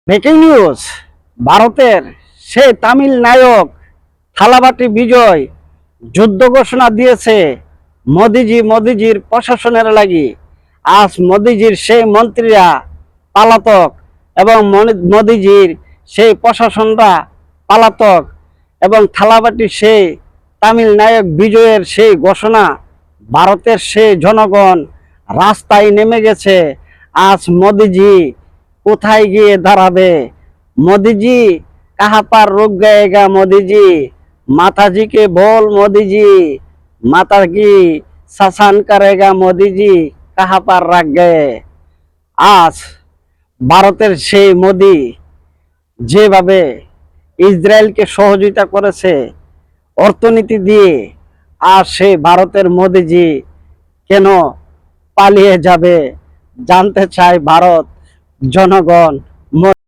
Breaking news. ভারতের সেই তামিল নায়ক থালাবাটি বিজয় যুদ্ধ ঘোষণা দিয়েছে মোদিজির প্রশাসনের লাগি। আজ মোদিজির সেই মন্ত্রীরা পালাতক এবং মোদিজির সেই প্রশাসনরা পালাতক এবং থালাবাটি সেই তামিল নায়ক বিজয়ের সেই ঘোষণা ভারতের সেই জনগণ রাস্তায় নেমে গেছে। আজ মোদিজি কোথায় গিয়ে দাঁড়াবে? मोदी जी कहाँ पर रुक गएगा? मोदी जी माता जी के बोल, मोदी जी माता की शासन करेगा, मोदी जी कहाँ पर रख गए? আজ ভারতের সেই মোদি যেভাবে ইসরায়েলকে সহযোগিতা করেছে অর্থনীতি দিয়ে, আর সেই ভারতের মোদিজি কেন পালিয়ে যাবে জানতে চায় ভারত জনগণ।